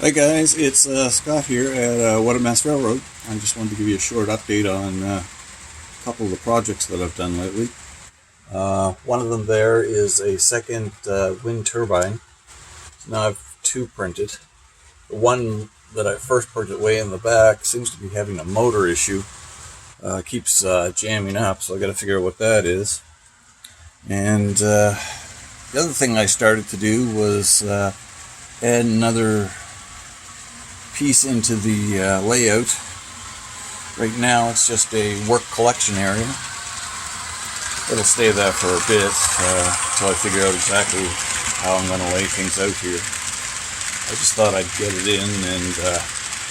Hi guys, it's Scott here at What a Mess Railroad. I just wanted to give you a short update on a couple of the projects that I've done lately. One of them there is a second wind turbine. So now I've two printed. The one that I first printed way in the back seems to be having a motor issue. Keeps jamming up, so I got to figure out what that is. And the other thing I started to do was add another piece into the layout. Right now it's just a work collection area. It'll stay there for a bit until I figure out exactly how I'm going to lay things out here. I just thought I'd get it in and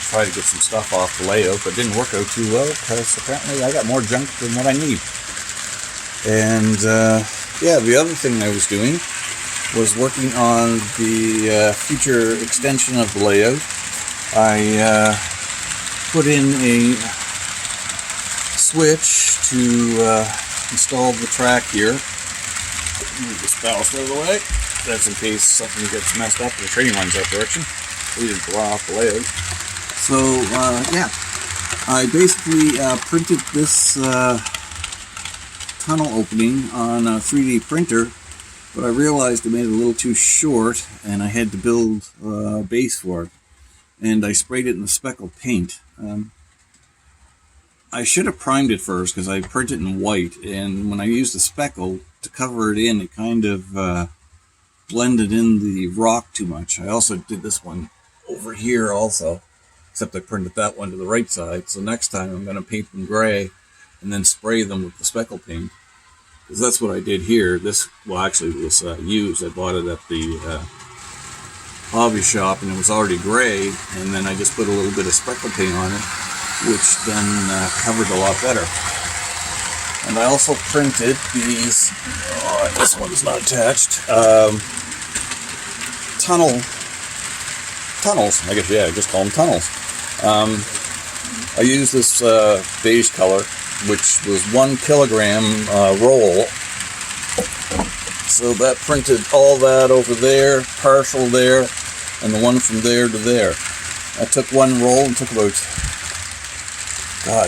try to get some stuff off the layout, but it didn't work out too well because apparently I got more junk than what I need. And yeah, the other thing I was doing was working on the future extension of the layout. I put in a switch to install the track here. Move this ballast out of the way. That's in case something gets messed up and the train runs that direction. We didn't blow off the layout. So yeah, I basically printed this tunnel opening on a 3D printer, but I realized I made it a little too short and I had to build a base for it. And I sprayed it in the speckled paint. I should have primed it first because I printed it in white, and when I used the speckle to cover it in, it kind of blended in the rock too much. I also did this one over here also, except I printed that one to the right side. So next time I'm going to paint them gray and then spray them with the speckle paint, because that's what I did here. This, well, actually it was used. I bought it at the hobby shop and it was already gray, and then I just put a little bit of speckle paint on it, which then covered a lot better. And I also printed these, this one's not attached, tunnels, I guess, yeah, I just call them tunnels. I used this beige color, which was 1 kilogram roll. So that printed all that over there, partial there, and the one from there to there. I took one roll and took about,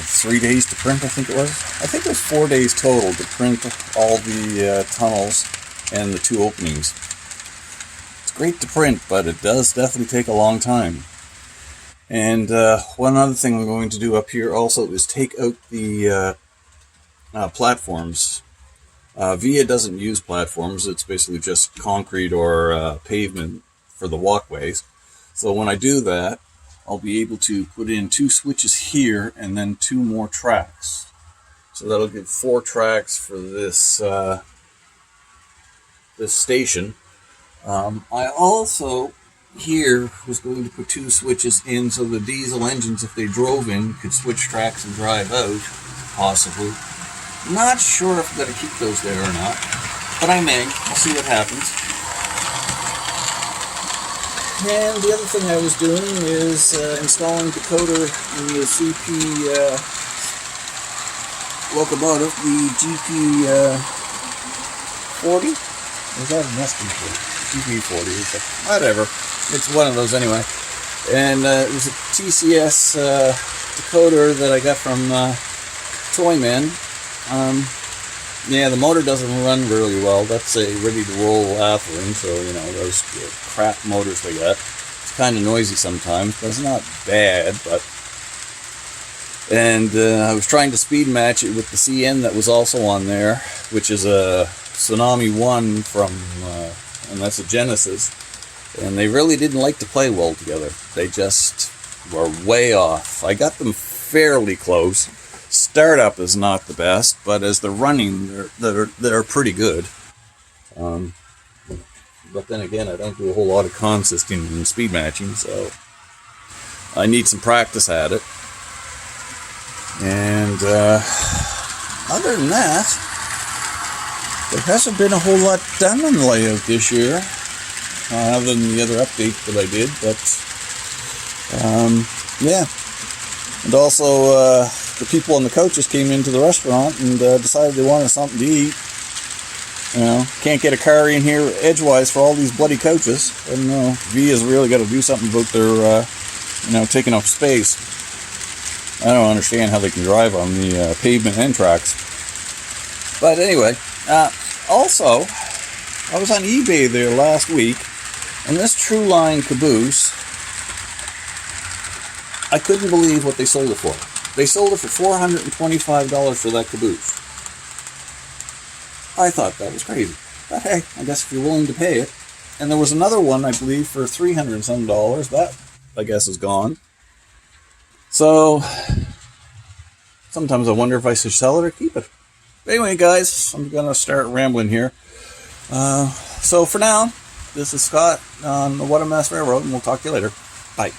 3 days to print, I think it was. I think it was 4 days total to print all the tunnels and the two openings. It's great to print, but it does definitely take a long time. And one other thing I'm going to do up here also is take out the platforms. VIA doesn't use platforms. It's basically just concrete or pavement for the walkways. So when I do that, I'll be able to put in 2 switches here and then 2 more tracks. So that'll give 4 tracks for this this station. I also here was going to put 2 switches in so the diesel engines, if they drove in, could switch tracks and drive out, possibly. Not sure if I'm going to keep those there or not, but I may. I'll see what happens. And the other thing I was doing is installing decoder in the CP locomotive, the GP 40. Is that an SP40? GP 40, whatever. It's one of those anyway. And it was a TCS decoder that I got from Toyman. Yeah, the motor doesn't run really well. That's a ready-to-roll Athearn, so, you know, those crap motors they got. It's kind of noisy sometimes, but it's not bad, but... And I was trying to speed match it with the CN that was also on there, which is a Tsunami 1 from, and that's a Genesis. And they really didn't like to play well together. They just were way off. I got them fairly close. Startup is not the best, but as they're running, they're pretty good. But then again, I don't do a whole lot of consisting and speed matching, so I need some practice at it. And other than that, there hasn't been a whole lot done on the layout this year, other than the other update that I did. But yeah, and also the people on the coaches came into the restaurant and decided they wanted something to eat. Can't get a car in here edgewise for all these bloody coaches. I don't know. V has really got to do something about their, taking up space. I don't understand how they can drive on the pavement and tracks. But anyway, also, I was on eBay there last week, and this Truline caboose, I couldn't believe what they sold it for. They sold it for $425 for that caboose. I thought that was crazy. But hey, I guess if you're willing to pay it. And there was another one, I believe, for $300 and some. That, I guess, is gone. So, sometimes I wonder if I should sell it or keep it. But anyway, guys, I'm going to start rambling here. So for now, this is Scott on the What a Mess Railroad, and we'll talk to you later. Bye.